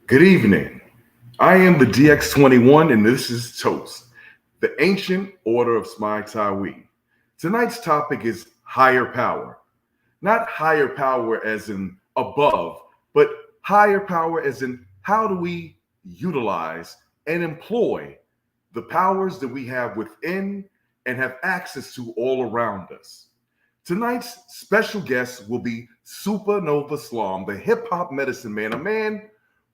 Good evening. I am the DX21 and this is Toast, the ancient order of Smai Tawi. Tonight's topic is higher power. Not higher power as in above, but higher power as in how do we utilize and employ the powers that we have within and have access to all around us. Tonight's special guest will be Supa Nova Slom, the hip hop medicine man, a man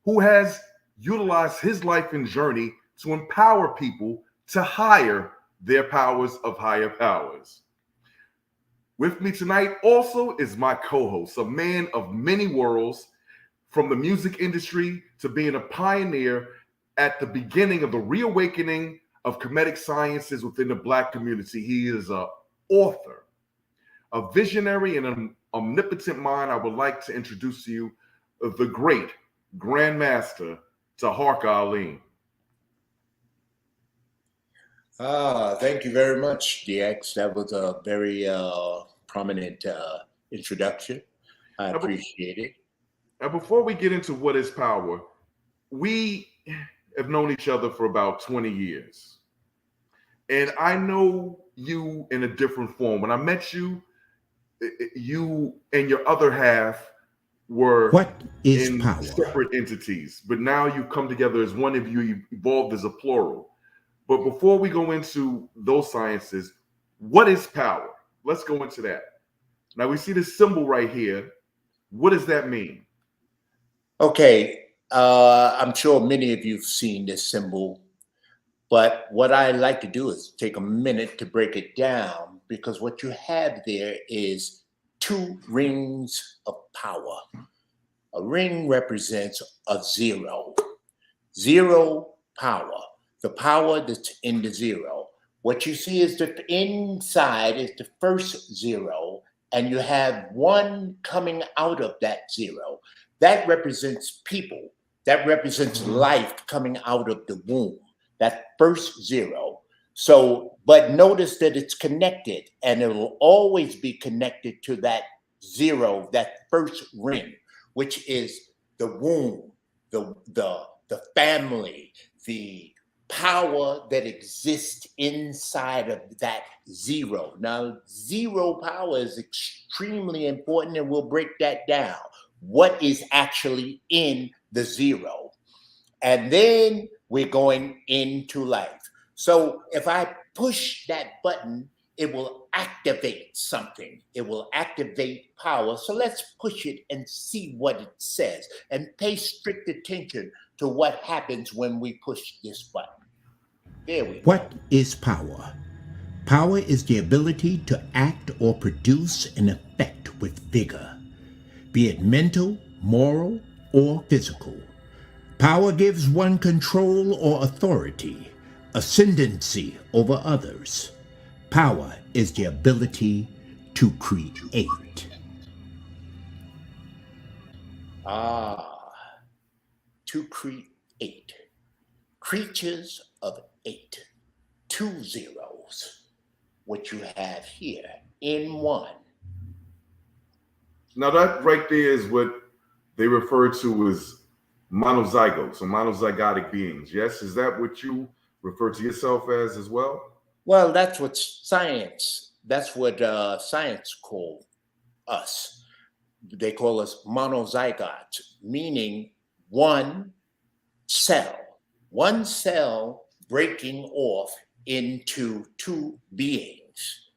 who has utilized his life and journey to empower people to hire their powers of higher powers. With me tonight also is my co-host, a man of many worlds, from the music industry to being a pioneer at the beginning of the reawakening of comedic sciences within the Black community. He is an author, a visionary, and an omnipotent mind. I would like to introduce to you the great Grandmaster Tahark Ali. Thank you very much, DX. That was a very prominent introduction. I appreciate it. Now, before we get into what is power, we have known each other for about 20 years. And I know you in a different form. When I met you, you and your other half were in power? Separate entities, but now you come together as one of you. You evolved as a plural. But before we go into those sciences, what is power? Let's go into that. Now we see this symbol right here. What does that mean? Okay, I'm sure many of you have seen this symbol, but what I like to do is take a minute to break it down, because what you have there is two rings of power. A ring represents a zero. Zero power. The power that's in the zero. What you see is that the inside is the first zero, and you have one coming out of that zero. That represents people. That represents life coming out of the womb. That first zero. So, but notice that it's connected, and it will always be connected to that zero, that first ring, which is the womb, the family, the power that exists inside of that zero. Now, zero power is extremely important, and we'll break that down. What is actually in the zero? And then we're going into life. So if I push that button, it will activate something. It will activate power. So let's push it and see what it says, and pay strict attention to what happens when we push this button. There we go. What is power? Power is the ability to act or produce an effect with vigor, be it mental, moral, or physical. Power gives one control or authority, ascendancy over others. Power is the ability to create. To create. Creatures of 8. 2 zeros. What you have here in one. Now that right there is what they refer to as monozygotes or monozygotic beings. Yes, is that what you refer to yourself as well? Well, that's what science. That's what science call us. They call us monozygotes, meaning one cell breaking off into two beings,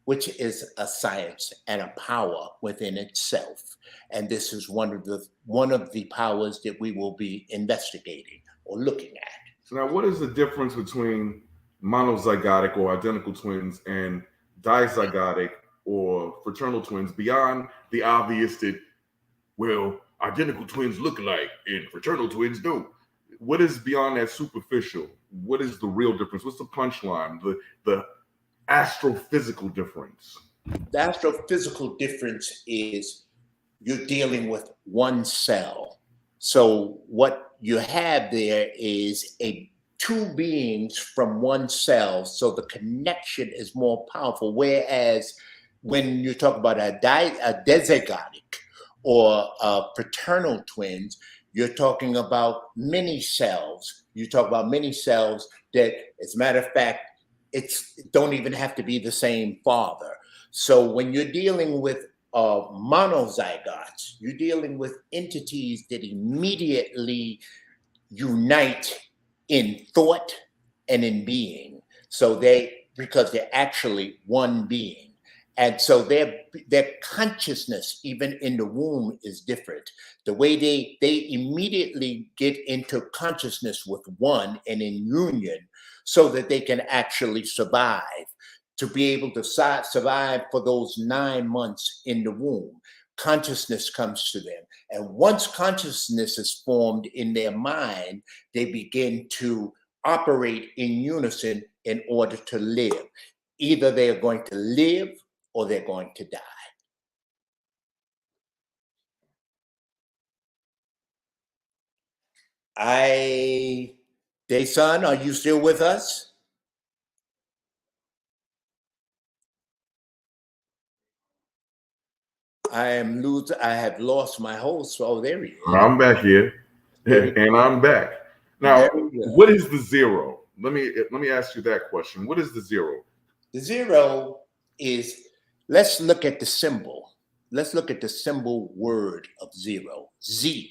which is a science and a power within itself. And this is one of the powers that we will be investigating or looking at. So now, what is the difference between monozygotic or identical twins and dizygotic or fraternal twins, beyond the obvious that, well, identical twins look alike and fraternal twins don't? What is beyond that superficial? What is the real difference? What's the punchline? The astrophysical difference? The astrophysical difference is you're dealing with one cell. So what you have there is two beings from one cell, so the connection is more powerful. Whereas when you talk about a dizygotic or fraternal twins, You're talking about many cells. You talk about many cells that, as a matter of fact, it don't even have to be the same father. So when you're dealing with monozygotes, you're dealing with entities that immediately unite in thought and in being. So because they're actually one being. And so their consciousness, even in the womb, is different. The way they immediately get into consciousness with one and in union so that they can actually survive, to be able to survive for those 9 months in the womb. Consciousness comes to them. And once consciousness is formed in their mind, they begin to operate in unison in order to live. Either they're going to live or they're going to die. Dason, are you still with us? I have lost my host. Oh, there he is. I'm back here, and I'm back. Now, what is the zero? Let me ask you that question. What is the zero? The zero is, let's look at the symbol. Let's look at the symbol word of zero. Z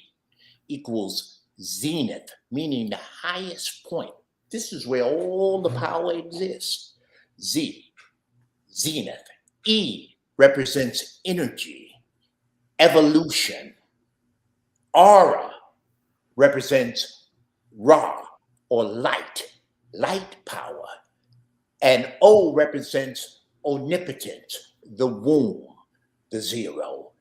equals zenith, meaning the highest point. This is where all the power exists. Z, zenith. E represents energy, evolution. Aura represents Ra, or light power. And O represents omnipotence, the womb, the zero.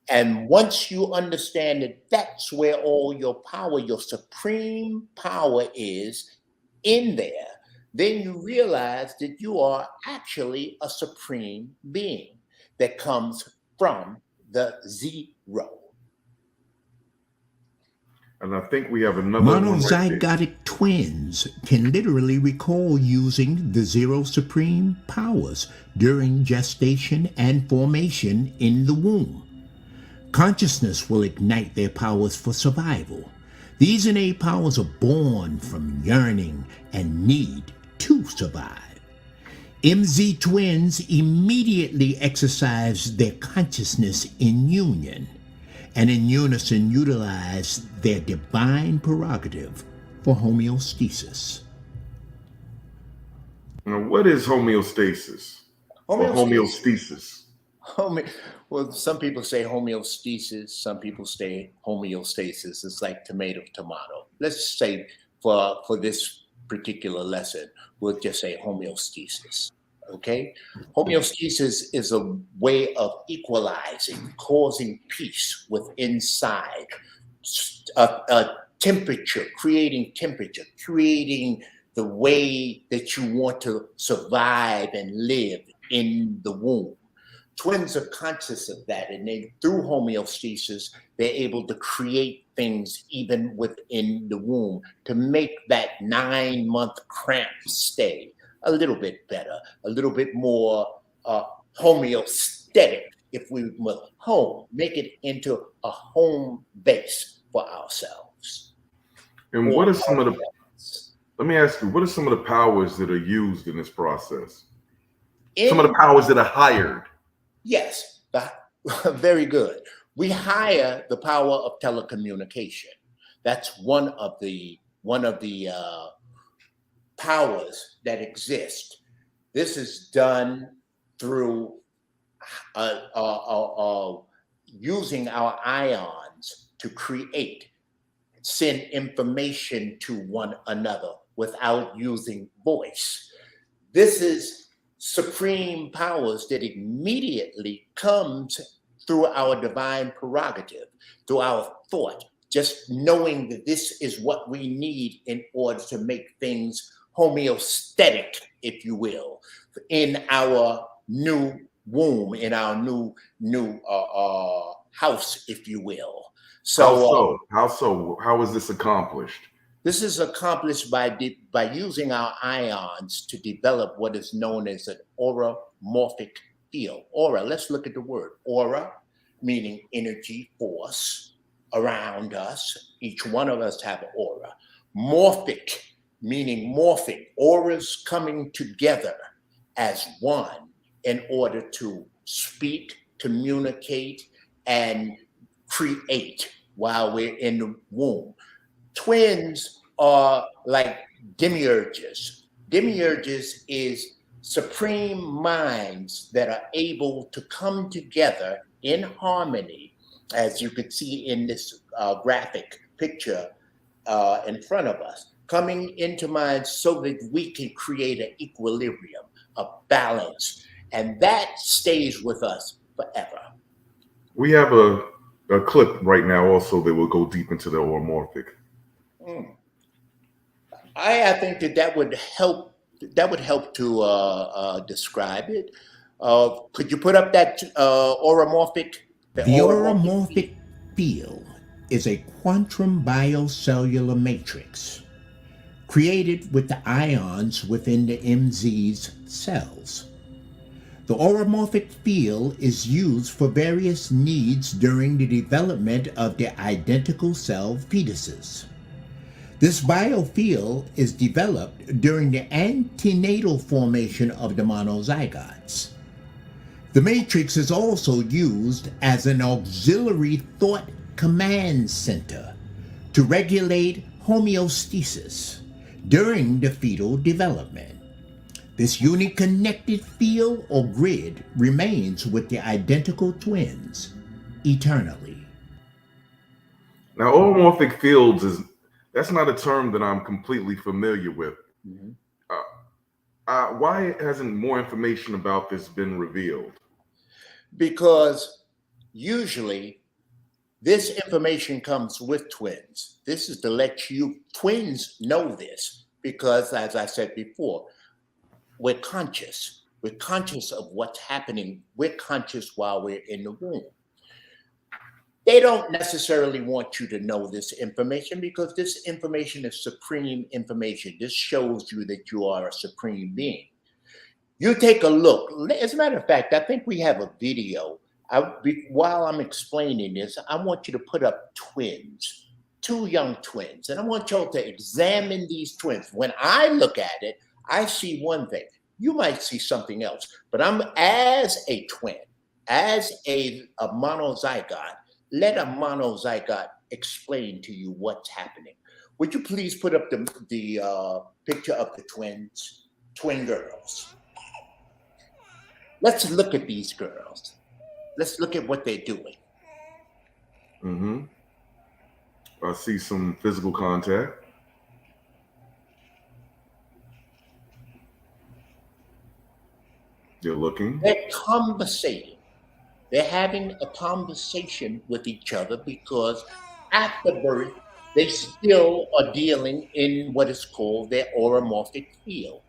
And once you understand that that's where all your power, your supreme power is in there, then you realize that you are actually a supreme being that comes from the zero. And I think we have another one right Monozygotic twins can literally recall using the zero supreme powers during gestation and formation in the womb. Consciousness will ignite their powers for survival. These innate powers are born from yearning and need to survive. MZ twins immediately exercise their consciousness in union, and in unison utilize their divine prerogative for homeostasis. Now, what is homeostasis? Homeostasis. Well, some people say homeostasis, some people say homeostasis. It's like tomato. Let's say for this particular lesson, we'll just say homeostasis. Okay? Homeostasis is a way of equalizing, causing peace within inside, temperature, creating the way that you want to survive and live in the womb. Twins are conscious of that, and through homeostasis, they're able to create things even within the womb to make that 9-month cramp stay a little bit better, a little bit more homeostatic, if we will. Make it into a home base for ourselves. And what are some of the, let me ask you, what are some of the powers that are used in this process? Some of the powers that are hired? Yes, very good. We hire the power of telecommunication. That's one of the powers that exist. This is done through using our ions to send information to one another without using voice. This is supreme powers that immediately comes through our divine prerogative, through our thought, just knowing that this is what we need in order to make things homeostatic, if you will, in our new womb, in our new house, if you will. So how is this accomplished? This is accomplished by using our ions to develop what is known as an oromorphic feel. Aura, let's look at the word. Aura, meaning energy, force. around us. Each one of us have an aura. Morphic, meaning morphing, auras coming together as one in order to speak, communicate, and create while we're in the womb. Twins are like demiurges. Demiurges is supreme minds that are able to come together in harmony, as you could see in this graphic picture in front of us, coming into mind so that we can create an equilibrium, a balance, and that stays with us forever. We have a clip right now also that will go deep into the oromorphic. Mm. I think that would help. That would help to describe it. Could you put up that oromorphic? The oromorphic field is a quantum biocellular matrix created with the ions within the MZ's cells. The oromorphic field is used for various needs during the development of the identical cell fetuses. This biofield is developed during the antenatal formation of the monozygotes. The matrix is also used as an auxiliary thought command center to regulate homeostasis during the fetal development. This unique connected field or grid remains with the identical twins eternally. Now, oromorphic fields that's not a term that I'm completely familiar with. Mhm. Why hasn't more information about this been revealed? Because usually this information comes with twins. This is to let you twins know this because, as I said before, we're conscious. We're conscious of what's happening. We're conscious while we're in the womb. They don't necessarily want you to know this information because this information is supreme information. This shows you that you are a supreme being. You take a look. As a matter of fact, I think we have a video. While I'm explaining this, I want you to put up twins, two young twins, and I want y'all to examine these twins. When I look at it, I see one thing. You might see something else, but I'm as a twin, as a monozygote. Let a monozygote explain to you what's happening. Would you please put up the picture of the twin girls? Let's look at these girls. Let's look at what they're doing. Mm-hmm. I see some physical contact. They're looking. They're conversating. They're having a conversation with each other because after birth, they still are dealing in what is called their oromorphic field.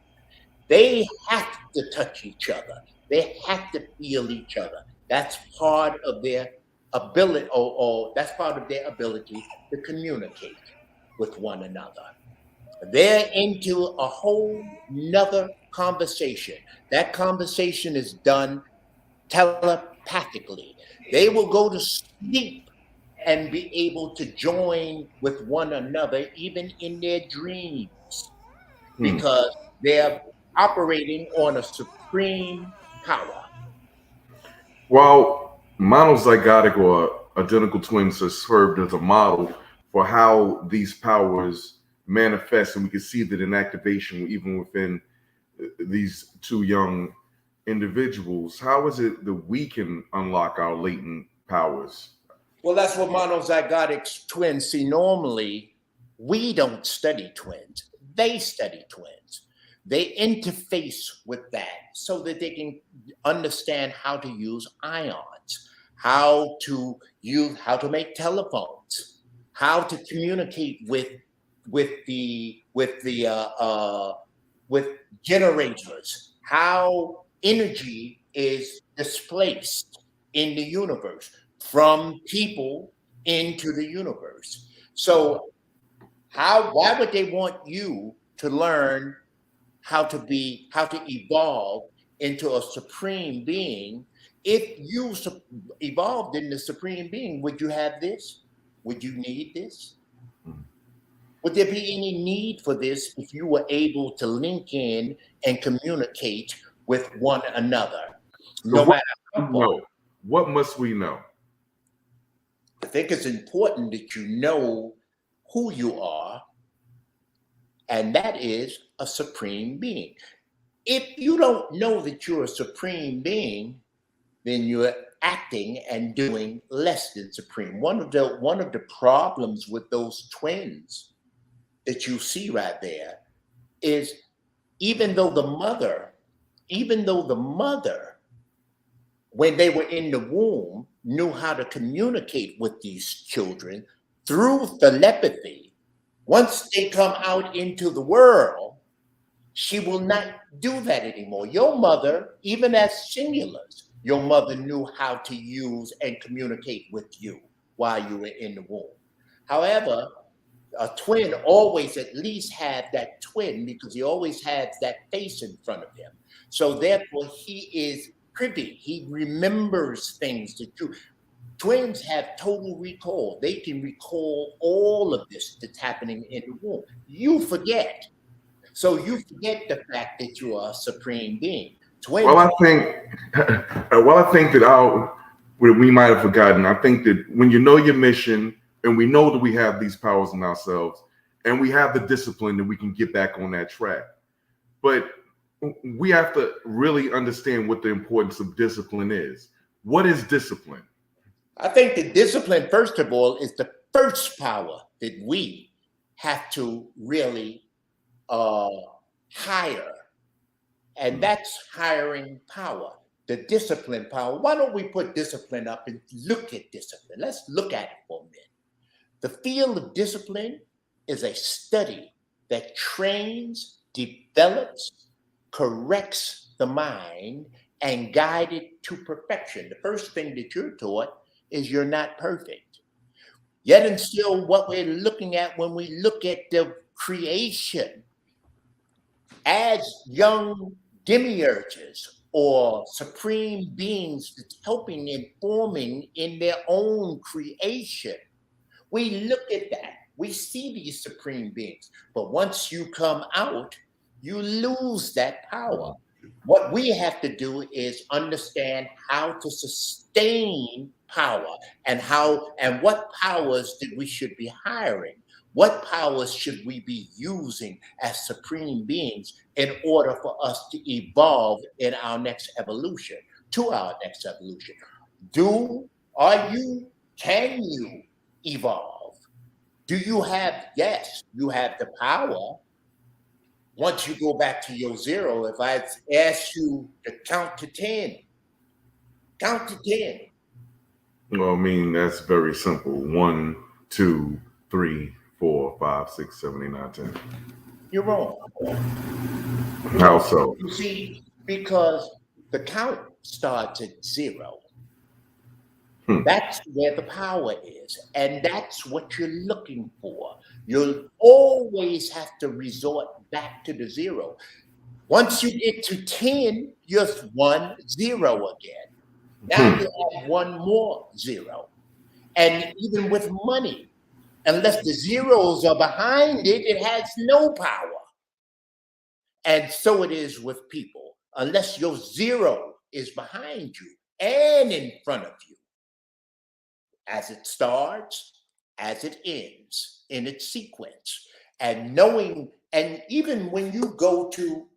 They have to touch each other. They have to feel each other. That's part of their ability, or that's part of their ability to communicate with one another. They're into a whole nother conversation. That conversation is done telepathically. They will go to sleep and be able to join with one another, even in their dreams, because they're operating on a supreme power. While monozygotic or identical twins have served as a model for how these powers manifest, and we can see that in activation, even within these two young individuals, how is it that we can unlock our latent powers? Well, that's what monozygotic twins see. Normally, we don't study twins. They study twins. They interface with that so that they can understand how to use ions, how to make telephones, how to communicate with generators, how energy is displaced in the universe from people into the universe. So why would they want you to learn how to evolve into a supreme being? If you evolved in the supreme being, would you have this? would you need this? Mhm. Would there be any need for this if you were able to link in and communicate with one another, So no what matter how do we far? know? What must we know? I think it's important that you know who you are, and that is a supreme being. If you don't know that you're a supreme being, then you're acting and doing less than supreme. One of the problems with those twins that you see right there is even though the mother, even though the mother, when they were in the womb, knew how to communicate with these children through telepathy, once they come out into the world, she will not do that anymore. Your mother, even as singulars, your mother knew how to use and communicate with you while you were in the womb. However, a twin always at least had that twin because he always has that face in front of him. So therefore, he is privy. He remembers things that you. Twins have total recall. They can recall all of this that's happening in the womb. You forget. So you forget the fact that you are a supreme being. Well, Twins, I think, that we might have forgotten. I think that when you know your mission, and we know that we have these powers in ourselves, and we have the discipline that we can get back on that track. But we have to really understand what the importance of discipline is. What is discipline? I think the discipline, first of all, is the first power that we have to really hire. And that's hiring power, the discipline power. Why don't we put discipline up and look at discipline? Let's look at it for a minute. The field of discipline is a study that trains, develops, corrects the mind, and guide it to perfection. The first thing that you're taught is you're not perfect. Yet and still, what we're looking at when we look at the creation as young demiurges or supreme beings that's helping and forming in their own creation, we look at that. We see these supreme beings. But once you come out, you lose that power. What we have to do is understand how to sustain power and what powers that we should be hiring. What powers should we be using as supreme beings in order for us to evolve in our next evolution, to our next evolution? Can you evolve? Yes, you have the power. Once you go back to your zero, if I ask you to count to 10, count to 10. Well, I mean, that's very simple. 1, 2, 3, 4, 5, 6, 7, 8, 9, 10. You're wrong. How so? You see, because the count starts at 0. That's where the power is. And that's what you're looking for. You'll always have to resort back to the 0. Once you get to 10, you're 1, 0 again. Now you have one more 0. And even with money, unless the zeros are behind it, it has no power. And so it is with people. Unless your 0 is behind you and in front of you, as it starts, as it ends in its sequence. And knowing, and even when you go to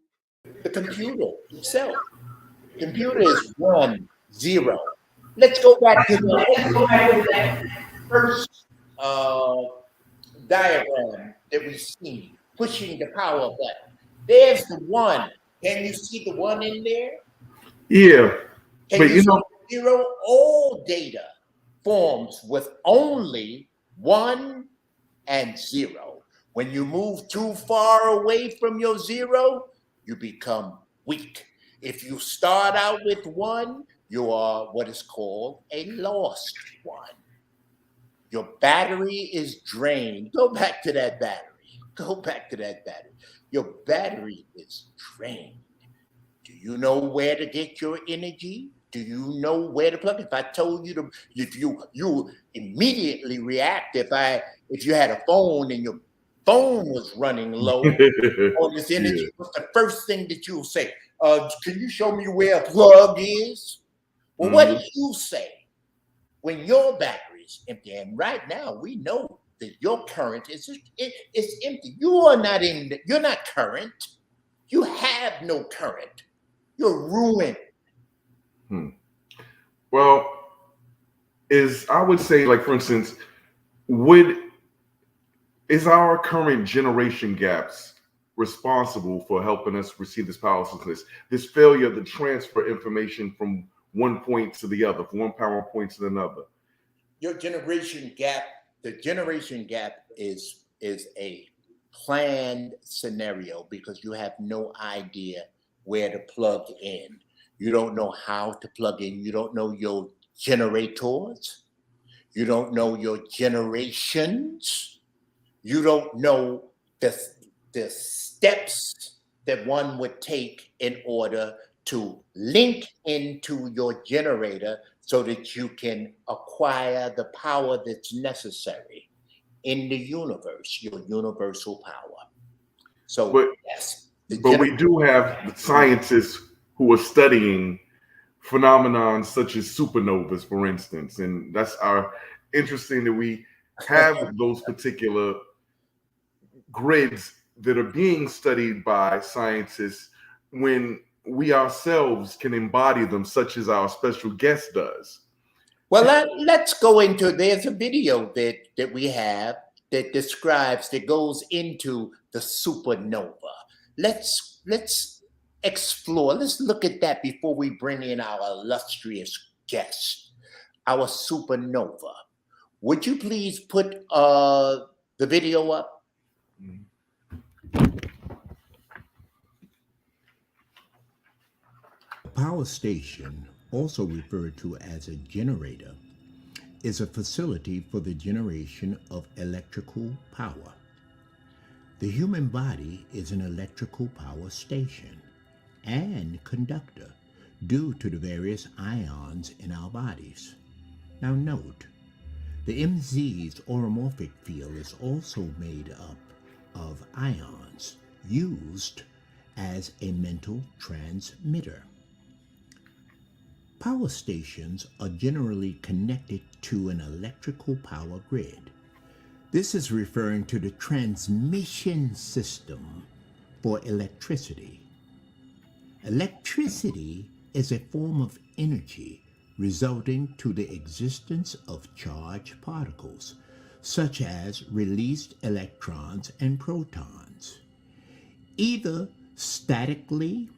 the computer itself, the computer is 1, 0. Let's go back to the first diagram that we see, pushing the power button. There's the 1. Can you see the 1 in there? Yeah. Can But you see the 0? All data forms with only 1 and 0. When you move too far away from your 0, you become weak. If you start out with 1, you are what is called a lost 1. Your battery is drained. Go back to that battery. Go back to that battery. Your battery is drained. Do you know where to get your energy? Do you know where to plug it? If I told you to, you immediately react. If you had a phone and your phone was running low on this energy, Yeah. what's the first thing that you'll say? Can you show me where a plug is? Well, what do you say when your battery is empty? And right now, we know that your current is it's empty. You're not current. You have no current. You're ruined. Well, I would say, like, for instance, is our current generation gaps responsible for helping us receive this powerlessness, this failure to transfer information from one point to the other, from one power point to another? Your generation gap, the generation gap is a planned scenario because you have no idea where to plug in. You don't know how to plug in. You don't know your generators. You don't know your generations. You don't know the steps that one would take in order to link into your generator so that you can acquire the power that's necessary in the universe, your universal power. So, yes. But we do have scientists who are studying phenomenon such as supernovas, for instance, and that's interesting that we have those particular grids that are being studied by scientists when we ourselves can embody them, such as our special guest does. Well, let's go into, there's a video that we have that goes into the supernova. Let's explore. Let's look at that before we bring in our illustrious guest, our supernova. Would you please put the video up? A power station, also referred to as a generator, is a facility for the generation of electrical power. The human body is an electrical power station and conductor due to the various ions in our bodies. Now note, the MZ's oromorphic field is also made up of ions used as a mental transmitter. Power stations are generally connected to an electrical power grid. This is referring to the transmission system for electricity. Electricity is a form of energy resulting to the existence of charged particles, such as released electrons and protons, either statically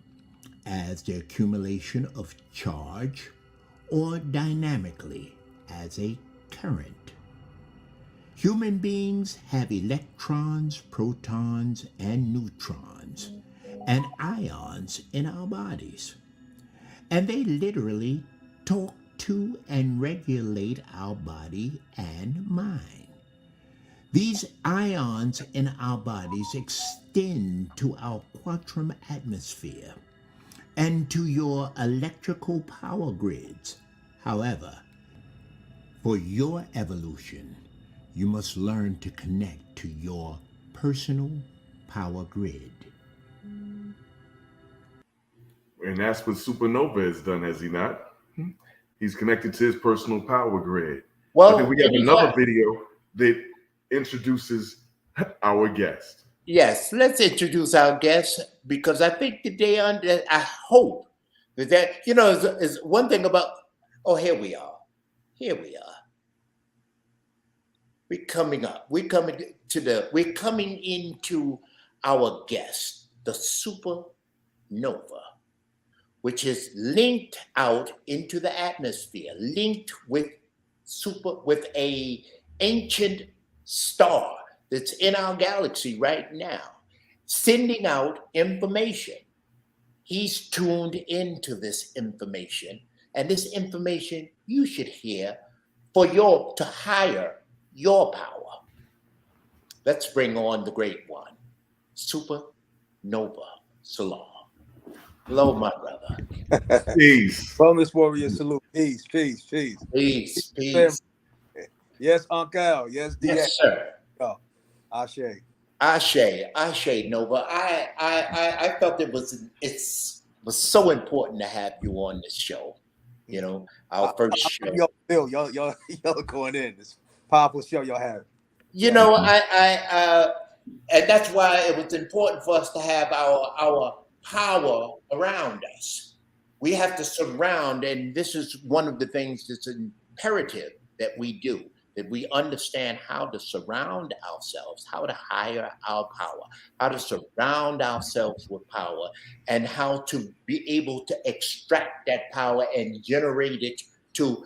as the accumulation of charge or dynamically as a current. Human beings have electrons, protons, and neutrons, and ions in our bodies, and they literally talk to and regulate our body and mind. These ions in our bodies extend to our quantum atmosphere and to your electrical power grids. However, for your evolution, you must learn to connect to your personal power grid. And that's what Supernova has done, has he not? He's connected to his personal power grid. Well, I think we have another video that introduces our guest. Yes, let's introduce our guest because I think that I hope that is one thing about. Oh, here we are. Here we are. We're coming up. We're coming into our guest, the supernova, which is linked out into the atmosphere, linked with a ancient star that's in our galaxy right now, sending out information. He's tuned into this information, and this information you should hear to higher your power. Let's bring on the great one, Supa Nova Slom. Hello, my brother. Peace. Wellness warrior salute. Peace, peace, peace. Peace, Family. peace. Yes, Uncle. Yes, DX. Yes, sir. Oh, Ashe. Ashe, Nova. I felt it was so important to have you on this show. You know, our first show. Yo, Bill, y'all going in. It's a powerful show y'all have. You know, and that's why it was important for us to have our power around us. We have to surround, and this is one of the things that's imperative that we do, that we understand how to surround ourselves, how to hire our power, how to surround ourselves with power, and how to be able to extract that power and generate it to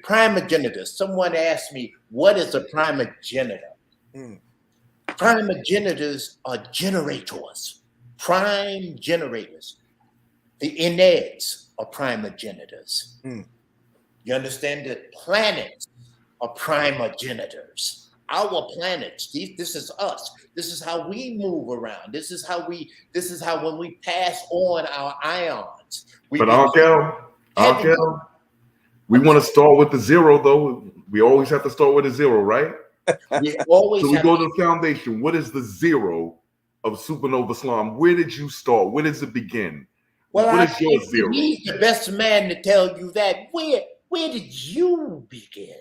primogenitor. Someone asked me, what is a primogenitor? Primogenitors are generators, prime generators. The innards are primogenitors. You understand that planets are primogenitors. Our planets, this is us. This is how we move around. This is how when we pass on our ions. But Uncle, we want to start with the zero, though. We always have to start with a zero, right? We always so we go to the foundation. What is the zero of Supa Nova Slom? Where did you start? Where does it begin? Well, what is your zero? He's the best man to tell you that. Where did you begin?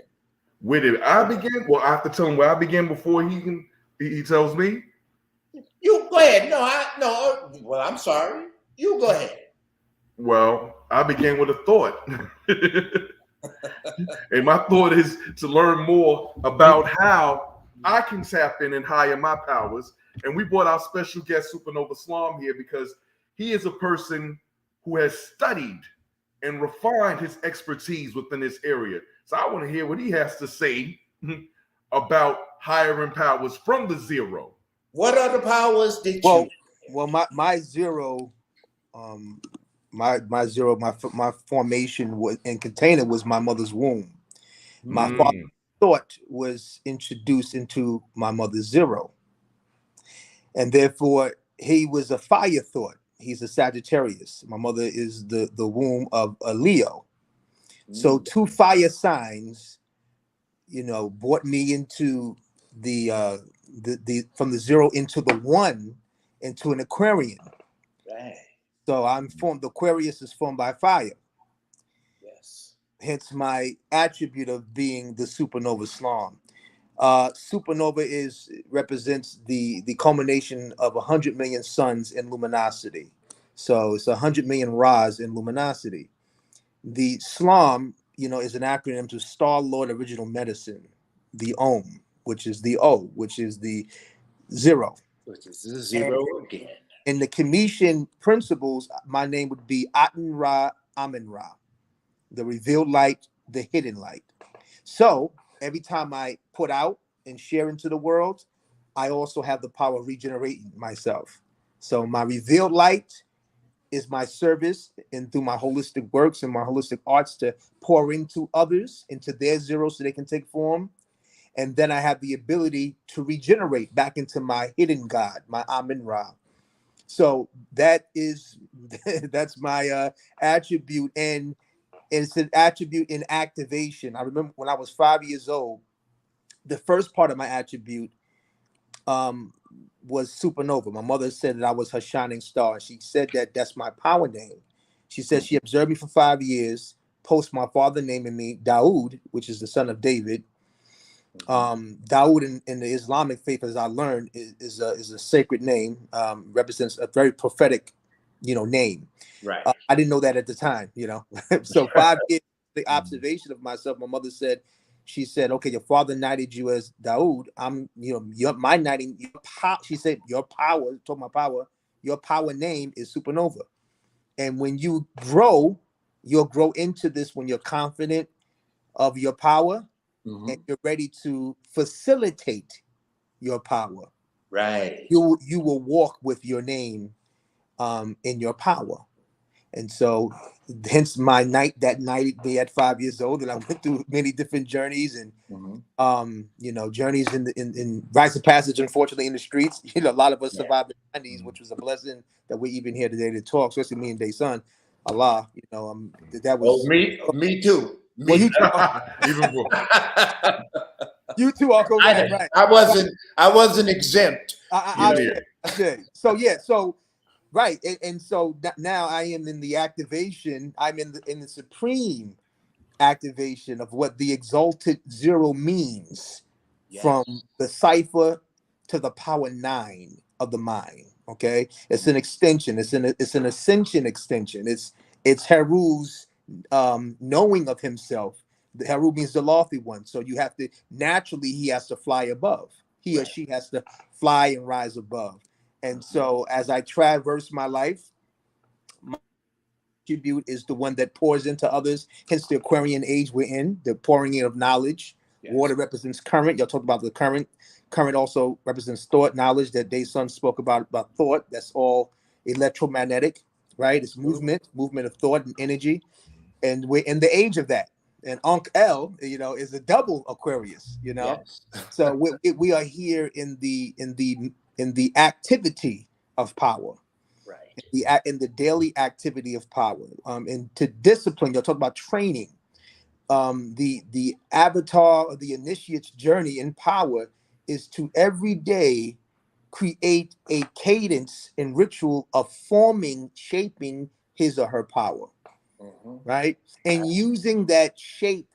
Where did I begin? Well, I have to tell him where I began before he tells me. You go ahead. No. Well, I'm sorry. You go ahead. Well, I began with a thought. And my thought is to learn more about how I can tap in and higher my powers. And we brought our special guest, Supa Nova Slom, here because he is a person who has studied and refined his expertise within this area. So I want to hear what he has to say about hiring powers from the zero. What other powers did you? Well, my zero, my zero, my formation was and container was my mother's womb. My father's thought was introduced into my mother's zero, and therefore he was a fire thought. He's a Sagittarius. My mother is the womb of a Leo. So two fire signs, brought me into the from the zero into the one into an Aquarian. Right. So I'm formed. Aquarius is formed by fire. Yes. Hence my attribute of being the Supa Nova Slom. Supernova represents the culmination of 100 million suns in luminosity. So it's 100 million Ra's in luminosity. The Slom, is an acronym to Star Lord Original Medicine. The Om, which is the O, which is the zero. Which is the zero again. In the Commission principles, my name would be Aten Ra Amen Ra, the revealed light, the hidden light. So every time I put out and share into the world, I also have the power of regenerating myself. So my revealed light is my service and through my holistic works and my holistic arts to pour into others, into their zero so they can take form. And then I have the ability to regenerate back into my hidden God, my Amen Ra. So that's my attribute, and it's an attribute in activation. I remember when I was 5 years old, the first part of my attribute was supernova. My mother said that I was her shining star. She said that that's my power name. She said she observed me for 5 years, post my father naming me Daoud, which is the son of David. Daoud in the Islamic faith, as I learned, is a sacred name, represents a very prophetic, name. Right. I didn't know that at the time, So 5 years, the observation of myself, my mother said, she said, okay, your father knighted you as Daoud. My knighting, your power. She said, your power, talking about power, your power name is Supernova. And when you grow, you'll grow into this when you're confident of your power. And you're ready to facilitate your power. Right. You will walk with your name in your power. And so hence my night that night me at 5 years old, and I went through many different journeys and journeys in rites of passage, unfortunately, in the streets. A lot of us survived the 90s, which was a blessing that we're even here today to talk, especially me and Day Son. Allah, that was me too. Well, you too. Even more. You too, Uncle. Right. I wasn't exempt. I said. So yeah, so right, and so now I am in the activation. I'm in the supreme activation of what the exalted zero means, from the cipher to the power 9 of the mind. Okay, it's an extension. It's an ascension extension. It's Heru's knowing of himself. The Heru means the lofty one. So you have to naturally, he has to fly above. He or she has to fly and rise above. And so as I traverse my life, my attribute is the one that pours into others. Hence the Aquarian age we're in, the pouring in of knowledge. Water represents current. Y'all talked about the current. Current also represents thought, knowledge that Day Son spoke about thought. That's all electromagnetic, right? It's movement of thought and energy. And we're in the age of that. And Unc L, is a double Aquarius, So we are here in the activity of power, right? In the daily activity of power. And to discipline, you'll talk about training. The avatar of the initiate's journey in power is to every day create a cadence and ritual of forming, shaping his or her power, right? And using that shape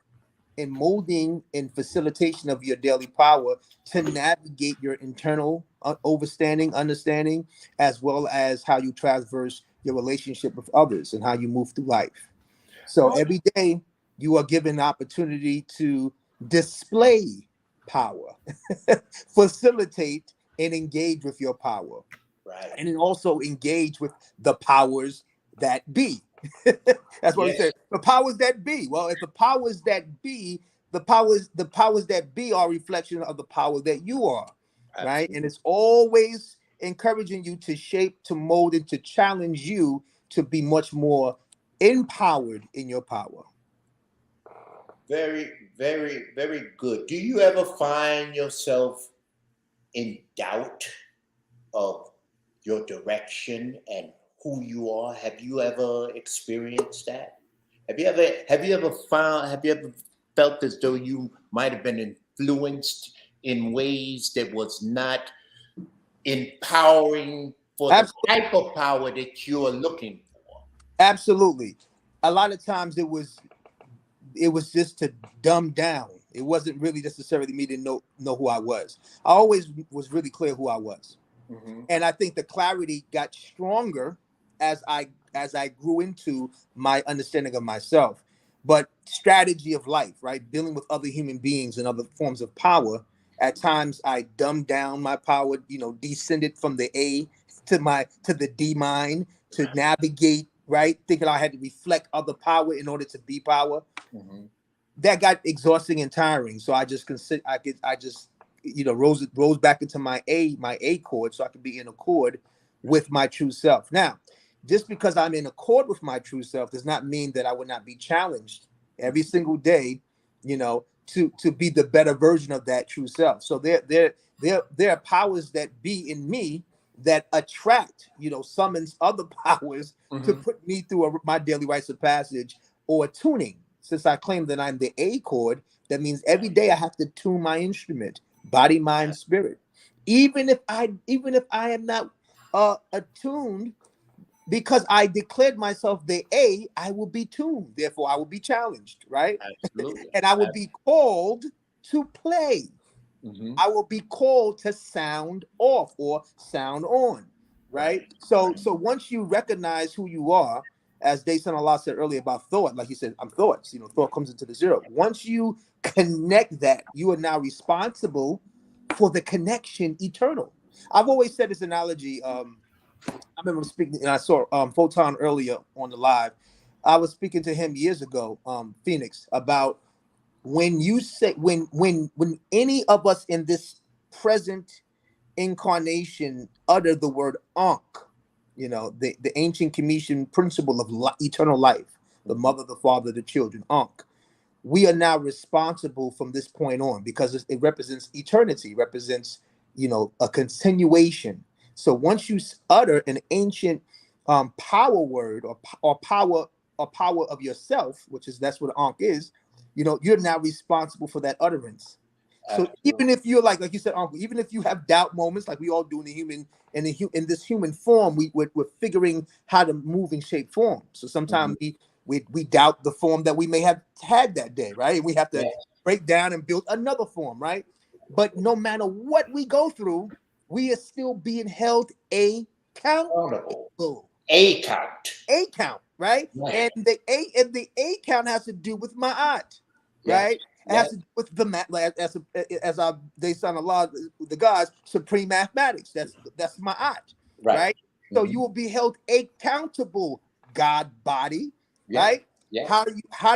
and molding and facilitation of your daily power to navigate your internal understanding, as well as how you traverse your relationship with others and how you move through life. So every day you are given an opportunity to display power, facilitate and engage with your power, right? And then also engage with the powers that be. That's what we say. The powers that be. Well, if the powers that be, the powers that be are a reflection of the power that you are, right? And it's always encouraging you to shape, to mold, and to challenge you to be much more empowered in your power. Very, very, very good. Do you ever find yourself in doubt of your direction and who you are? Have you ever experienced that? Have you ever felt as though you might have been influenced in ways that was not empowering for the type of power that you are looking for? Absolutely. A lot of times it was just to dumb down. It wasn't really necessarily me to know who I was. I always was really clear who I was. And I think the clarity got stronger as I grew into my understanding of myself. But strategy of life, right? Dealing with other human beings and other forms of power. At times I dumbed down my power, descended from the A to the D mind to navigate, right? Thinking I had to reflect other power in order to be power. That got exhausting and tiring. So I just rose back into my A chord, so I could be in accord with my true self. Now, just because I'm in accord with my true self does not mean that I would not be challenged every single day, to be the better version of that true self. So there are powers that be in me that attract, summons other powers to put me through my daily rites of passage or tuning. Since I claim that I'm the A chord, that means every day I have to tune my instrument, body, mind, spirit. Even if I am not attuned, because I declared myself the A, I will be tuned. Therefore, I will be challenged, right? Absolutely. And I will be called to play. I will be called to sound off or sound on, right? So once you recognize who you are, as Day Son Allah said earlier about thought, like he said, I'm thoughts, thought comes into the zero. Once you connect that, you are now responsible for the connection eternal. I've always said this analogy. I remember speaking, and I saw Photon earlier on the live. I was speaking to him years ago, Phoenix, about when you say, when any of us in this present incarnation utter the word Ankh, You know, the ancient Commission principle of eternal life, the mother, the father, the children, Ankh. We are now responsible from this point on because it represents eternity, represents, you know, a continuation. So once you utter an ancient power word or power of yourself, which is that's what Ankh is, you know, you're now responsible for that utterance. So even if you're like you said, Uncle, even if you have doubt moments, like we all do in the human, in this human form, we're figuring how to move and shape form. So sometimes we doubt the form that we may have had that day, right? And we have to break down and build another form, right? But no matter what we go through, we are still being held accountable. A count. A count, right? And the A count has to do with ma'at, right? It has to do with the math, as they son Allah, the gods, supreme mathematics. That's ma'at, right? So you will be held accountable, God body, right? How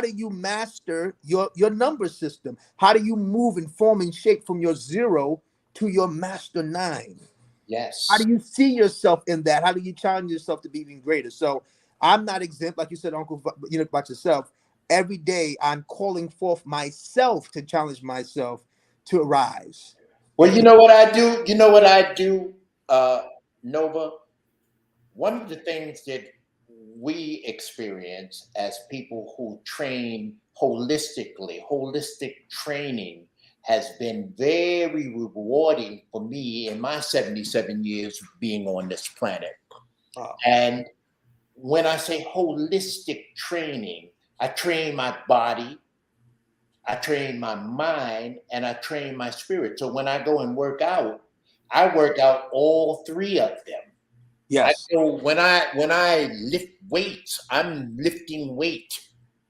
do you master your number system? How do you move and form and shape from your 0 to your master 9? Yes. How do you see yourself in that? How do you challenge yourself to be even greater? So I'm not exempt, like you said, Uncle, you know, about yourself. Every day I'm calling forth myself to challenge myself to arise. Well, you know what I do? You know what I do, Nova? One of the things that we experience as people who train holistically, holistic training has been very rewarding for me in my 77 years of being on this planet. And when I say holistic training, I train my body, I train my mind, and I train my spirit. So when I go and work out, I work out all 3 of them. Yes. So when I lift weights, I'm lifting weight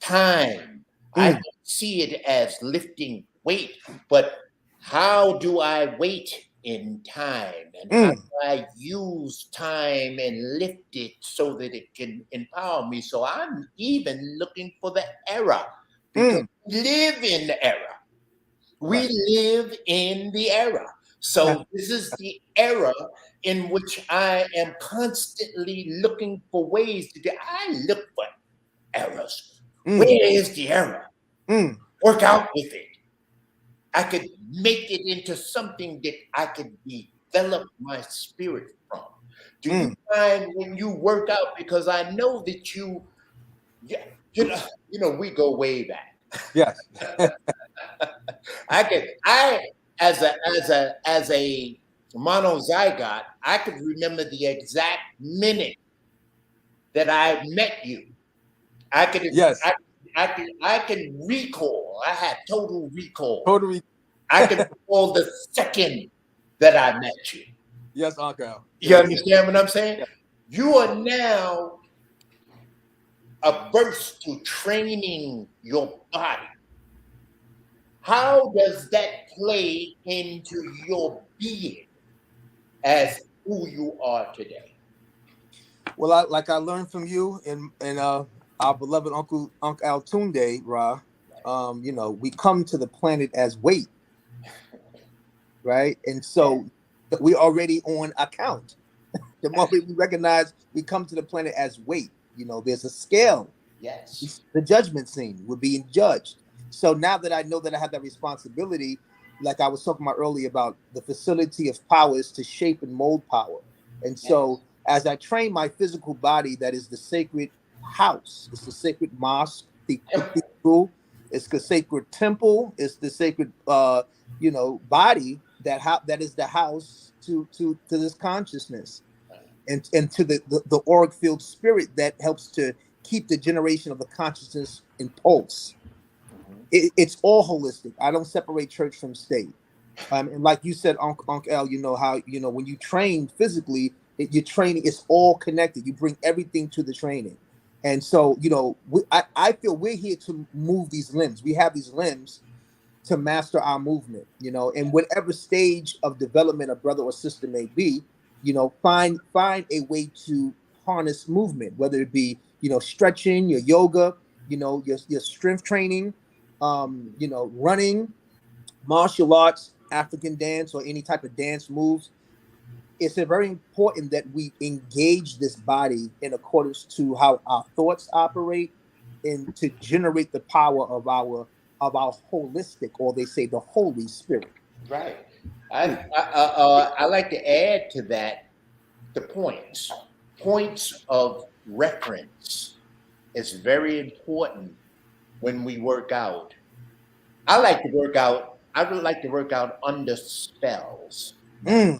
time. I don't see it as lifting weight, but how do I wait in time, and how do I use time and lift it so that it can empower me? So I'm even looking for the era, because we live in the era. We live in the era. So this is the era in which I am constantly looking for ways to get. I look for errors. Where is the error? Work out with it. I could make it into something that I could develop my spirit from. Do you find when you work out? Because I know that you know, we go way back. Yes. As a monozygote, I could remember the exact minute that I met you. I can recall. I had total recall. I can recall the second that I met you. Yes, Uncle. You understand what I'm saying? Yeah. You are now averse to training your body. How does that play into your being as who you are today? Well, I learned from you and our beloved Uncle Altunde, Ra. You know, we come to the planet as weight, right? And so we already on account. The moment we recognize we come to the planet as weight, you know, there's a scale. Yes. It's the judgment scene. We're being judged. So now that I know that I have that responsibility, like I was talking about earlier about the facility of power is to shape and mold power. And so as I train my physical body, that is the sacred house, it's the sacred mosque, the cathedral, it's the sacred temple, it's the sacred you know, body that is the house to this consciousness and to the auric field spirit that helps to keep the generation of the consciousness in pulse. It's all holistic. I don't separate church from state. And like you said, Uncle L, you know how, you know, when you train physically, you're training, it's all connected. You bring everything to the training. And so, you know, I feel we're here to move these limbs. We have these limbs to master our movement, you know, and whatever stage of development a brother or sister may be, you know, find a way to harness movement, whether it be, you know, stretching, your yoga, you know, your strength training, you know, running, martial arts, African dance, or any type of dance moves. it's very important that we engage this body in accordance to how our thoughts operate and to generate the power of our holistic, or they say the Holy Spirit. Right. I like to add to that the points of reference is very important when we work out. I like to work out. I would like to work out under spells. Mm,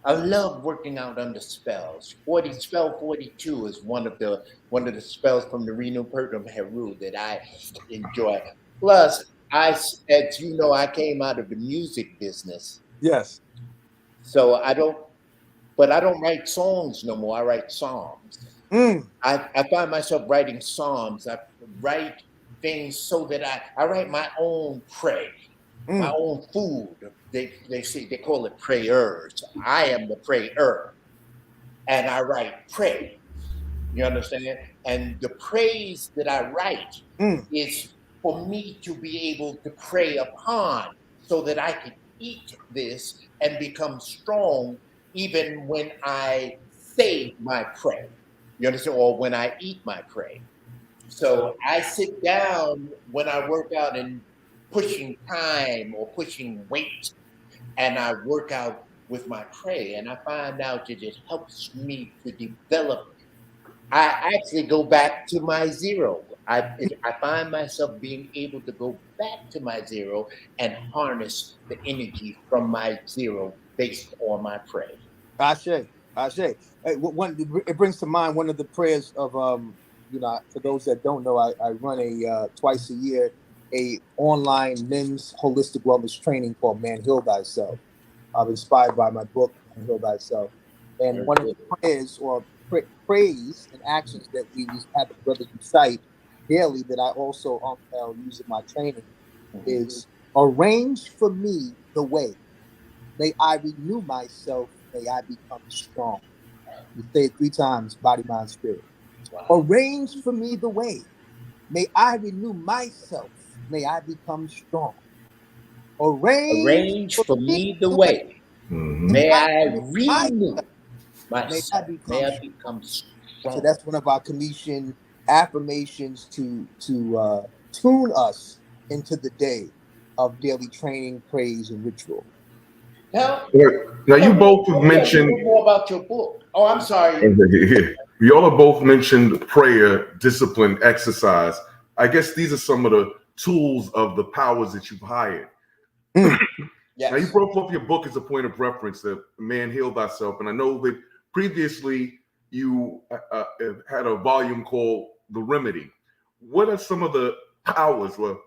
I love working out under spells. Spell 42 is one of the spells from the Renu Pertum Heru that I enjoy. Plus, as you know, I came out of the music business, yes. so I don't write songs no more. I write psalms. Mm, I find myself writing psalms. I write things so that I write my own prayer, my mm. own food. They call it prayers. I am the prayer, and I write praise. You understand? And the praise that I write Mm. is for me to be able to pray upon, so that I can eat this and become strong, even when I say my prayer. You understand? Or when I eat my prey. So I sit down when I work out and pushing time or pushing weight, and I work out with my prey, and I find out that it helps me to develop. I actually go back to my zero. I find myself being able to go back to my zero and harness the energy from my zero based on my prey. Ashe, Ashe. Hey, it brings to mind one of the prayers of for those that don't know, I run a twice a year a online men's holistic wellness training called Man Heal Thyself. I'm inspired by my book Man Heal Thyself, and Very one of good. the prayers or praise and actions that we have the brothers recite daily that I also use in my training Mhm. is arrange for me the way. May I renew myself. May I become strong. You say it 3 times, body, mind, spirit. Wow. Arrange for me the way. May I renew myself. May I become strong. Arrange Arrange for for me me the the way. way. May May I I renew renew myself. May I myself. May become I strong. become So strong. that's one of our Commission affirmations to tune us into the day of daily training, praise, and ritual. Now, Yeah. Now, you both have tell me a little mentioned, bit more about your book. Oh, I'm sorry. you all have both mentioned prayer, discipline, exercise. I guess these are some of the tools of the powers that you've hired. Mm, Now, you Yes. brought up your book as a point of reference, that Man Heal Thyself. And I know that previously you had a volume called The Remedy. What are some of the powers, well,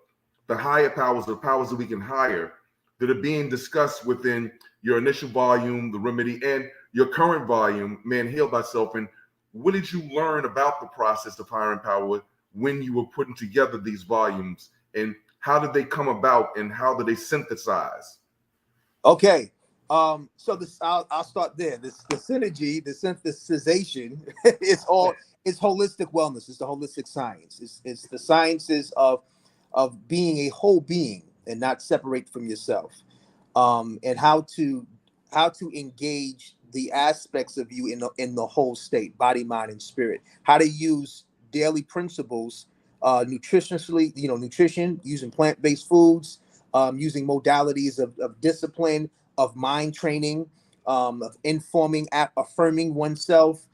the higher powers, the powers that we can hire that are being discussed within your initial volume, The Remedy, and your current volume, Man Heal Thyself? And what did you learn about the process of hiring power when you were putting together these volumes? And how did they come about, and how did they synthesize? okay. So this I'll start there. The synergy, the synthesization, it's holistic wellness. It's the holistic science. It's the sciences of being a whole being and not separate from yourself. And how to engage the aspects of you in the whole state, body, mind, and spirit. How to use daily principles, nutritionally, nutrition, using plant-based foods, using modalities of discipline, of mind training, of informing, affirming oneself,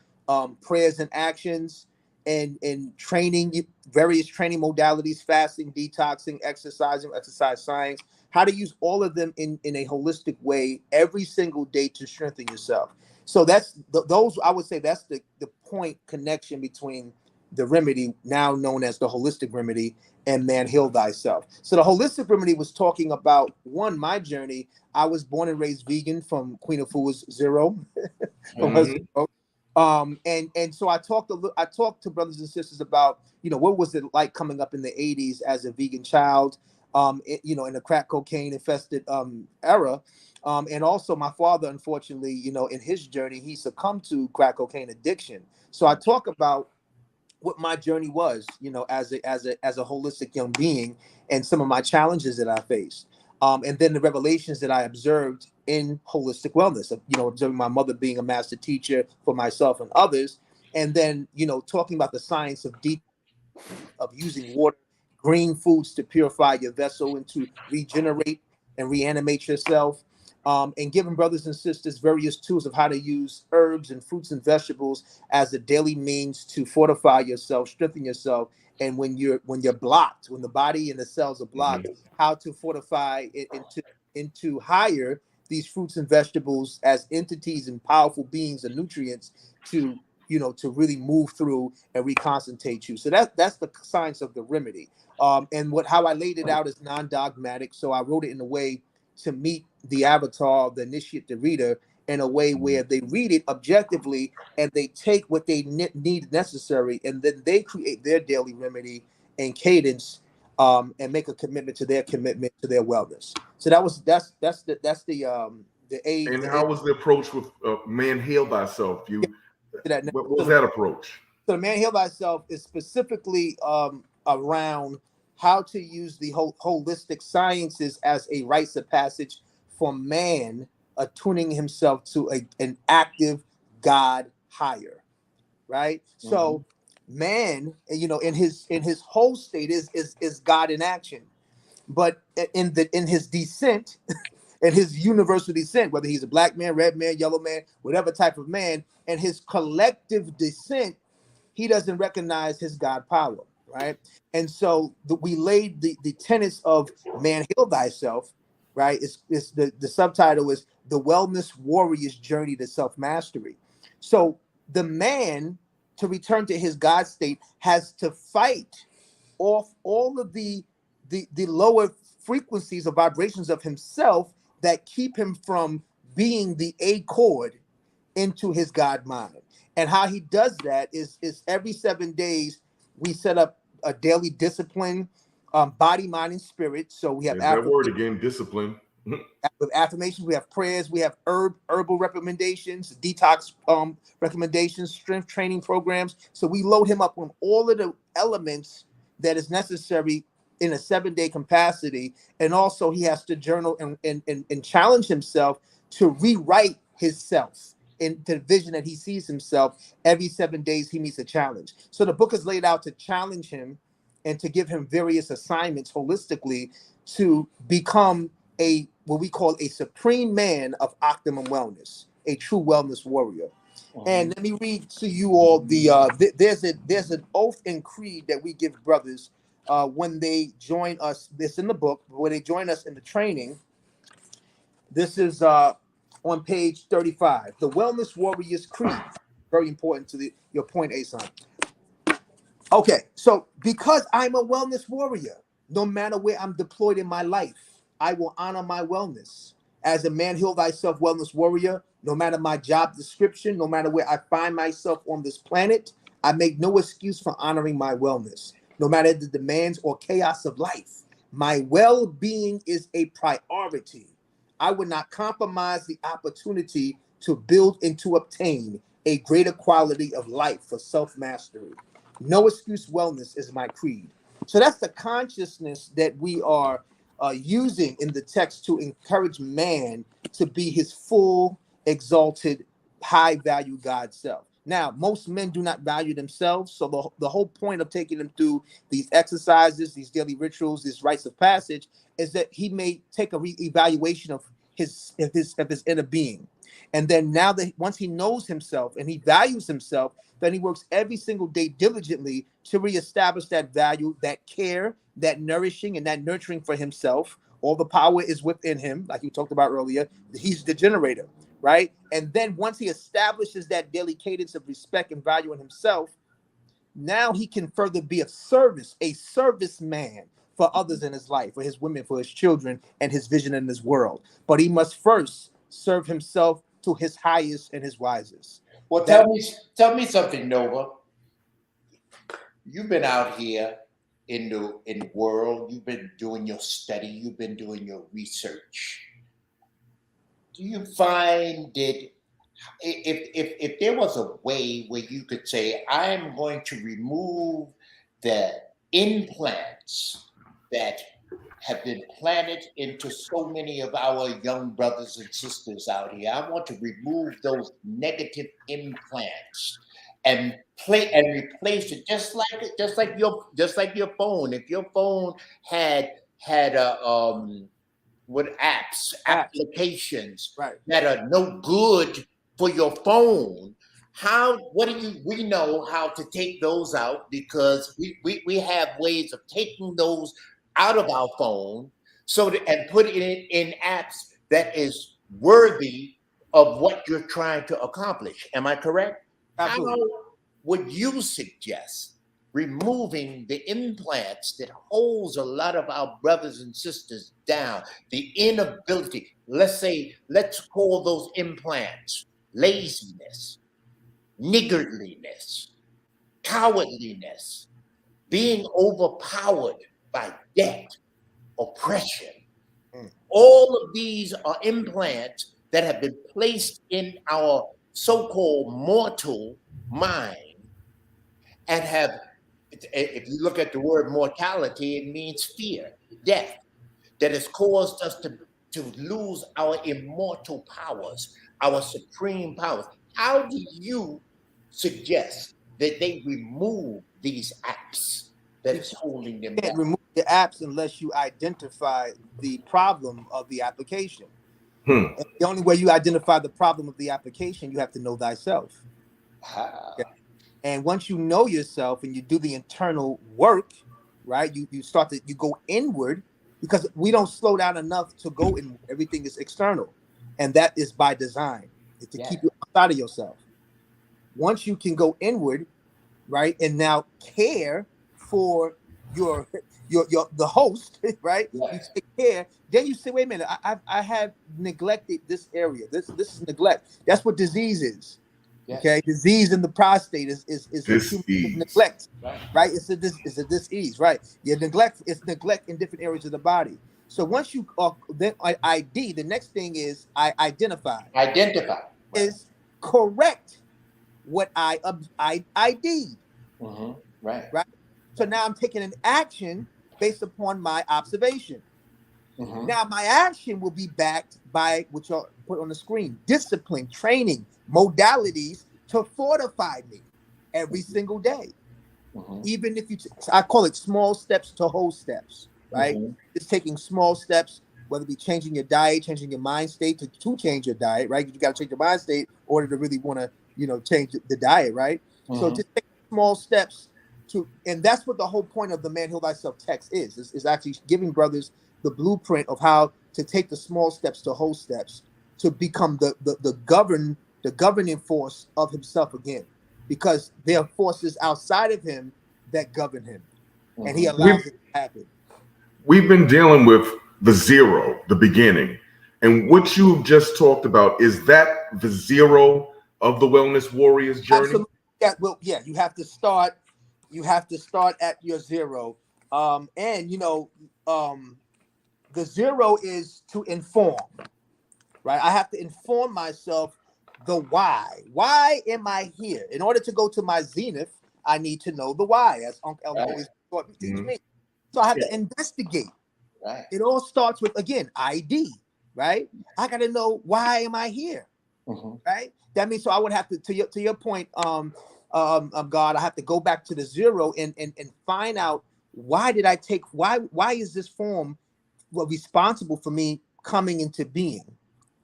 prayers and actions, and training, various training modalities, fasting, detoxing, exercising, exercise science, how to use all of them in a holistic way every single day to strengthen yourself. So that's those, I would say that's the point connection between the remedy, now known as the holistic remedy, and Man Heal Thyself. So the holistic remedy was talking about, one, my journey. I was born and raised vegan from Queen of Foods Zero, from her Mhm. zero. And so I talked to brothers and sisters about, what was it like coming up in the 80s as a vegan child, in a crack cocaine infested era. And also my father, unfortunately, in his journey, he succumbed to crack cocaine addiction. So I talk about what my journey was, as a holistic young being, and some of my challenges that I faced. And then the revelations that I observed in holistic wellness, observing my mother being a master teacher for myself and others, and then talking about the science of using water, green foods to purify your vessel and to regenerate and reanimate yourself, and giving brothers and sisters various tools of how to use herbs and fruits and vegetables as a daily means to fortify yourself, strengthen yourself, and when you're blocked, when the body and the cells are blocked, how to fortify it into higher these fruits and vegetables as entities and powerful beings and nutrients to to really move through and reconcentrate you. So that's the science of the remedy. And how I laid it out is non-dogmatic. So I wrote it in a way to meet the avatar, the initiate, the reader, in a way where they read it objectively and they take what they need necessary, and then they create their daily remedy and cadence, and make a commitment to their wellness. So that's the aid. And how was the approach with Man Heal Thyself? What was that approach? So the Man Heal Thyself is specifically around how to use the holistic sciences as a rites of passage for man attuning himself to an active God higher, right? Mm-hmm. So man, in his whole state is God in action, but in his descent. And his universal descent, whether he's a black man, red man, yellow man, whatever type of man, and his collective descent, he doesn't recognize his God power, right? And so we laid the tenets of Man Heal Thyself, right? It's the subtitle is The Wellness Warrior's Journey to Self-Mastery. So the man, to return to his God state, has to fight off all of the lower frequencies or vibrations of himself that keep him from being the A chord into his God mind. And how he does that is every 7 days we set up a daily discipline, body, mind, and spirit. So we have that word again, discipline. With affirmations, we have prayers, we have herbal recommendations, detox recommendations, strength training programs. So we load him up on all of the elements that is necessary in a 7-day capacity. And also he has to journal and challenge himself to rewrite his self into the vision that he sees himself. Every 7 days he meets a challenge. So the book is laid out to challenge him and to give him various assignments holistically to become what we call a supreme man of optimum wellness, a true wellness warrior. Mm-hmm. And let me read to you all there's an oath and creed that we give brothers when they join us. This in the book, when they join us in the training. This is on page 35, the Wellness Warrior's Creed. Very important to your point, Asan. Okay, so because I'm a wellness warrior, no matter where I'm deployed in my life, I will honor my wellness. As a Man Heal Thyself wellness warrior, no matter my job description, no matter where I find myself on this planet, I make no excuse for honoring my wellness. No matter the demands or chaos of life, my well-being is a priority. I would not compromise the opportunity to build and to obtain a greater quality of life for self-mastery. No excuse wellness is my creed. So that's the consciousness that we are using in the text to encourage man to be his full, exalted, high-value God self. Now, most men do not value themselves, so the whole point of taking them through these exercises, these daily rituals, these rites of passage, is that he may take a re-evaluation of his inner being. And then now that once he knows himself and he values himself, then he works every single day diligently to reestablish that value, that care, that nourishing and that nurturing for himself. All the power is within him, like you talked about earlier. He's the generator, right? And then once he establishes that daily cadence of respect and value in himself, now he can further be of service, a service man for others in his life, for his women, for his children, and his vision in this world. But he must first serve himself to his highest and his wisest. Well, tell me something, Nova. You've been out here in the world. You've been doing your study. You've been doing your research. Do you find that if there was a way where you could say, I am going to remove the implants that have been planted into so many of our young brothers and sisters out here. I want to remove those negative implants and replace it just like your phone. If your phone had a with applications Right. that are no good for your phone. We know how to take those out because we have ways of taking those out of our phone and put it in apps that is worthy of what you're trying to accomplish. Am I correct? Absolutely. How would you suggest removing the implants that holds a lot of our brothers and sisters down? The inability, let's call those implants laziness, niggardliness, cowardliness, being overpowered by debt, oppression. All of these are implants that have been placed in our so-called mortal mind and have, if you look at the word mortality, it means fear, death, that has caused us to lose our immortal powers, our supreme powers. How do you suggest that they remove these apps that is holding them You can't down? remove the apps unless you identify the problem of the application. Hmm. And the only way you identify the problem of the application, you have to know thyself. Okay? And once you know yourself and you do the internal work, right? You go inward, because we don't slow down enough to go inward. Everything is external, and that is by design. It's to keep you outside of yourself. Once you can go inward, right, and now care for the host, right? You take care. Then you say, wait a minute, I have neglected this area. This is neglect. That's what disease is. Okay, disease in the prostate is accumulative neglect, right? It's a disease, right? Your neglect is neglect in different areas of the body. So once you then ID, the next thing is I identify. Is correct what I ID'd. Right. So now I'm taking an action based upon my observation. Now my action will be backed by what y'all put on the screen: discipline, training, modalities to fortify me every single day. Even if I call it small steps to whole steps, right? It's taking small steps, whether it be changing your diet, changing your mind state to change your diet, right? You got to change your mind state in order to really want to, change the diet, right? So just take small steps and that's what the whole point of the Man Heal Thyself text is actually giving brothers the blueprint of how to take the small steps to whole steps to become the governing force of himself again, because there are forces outside of him that govern him, and he allows it to happen. We've been dealing with the zero, the beginning, and what you've just talked about, is that the zero of the Wellness Warrior's journey? Absolutely. Yeah, you have to start at your zero. The zero is to inform, right? I have to inform myself the why. Why am I here? In order to go to my zenith, I need to know the why, as Uncle Elder always teach me. So I have to investigate. Right. It all starts with, again, ID, right? I got to know, why am I here? Right? That means, so I would have to your point, God, I have to go back to the zero and find out, why is this form responsible for me coming into being,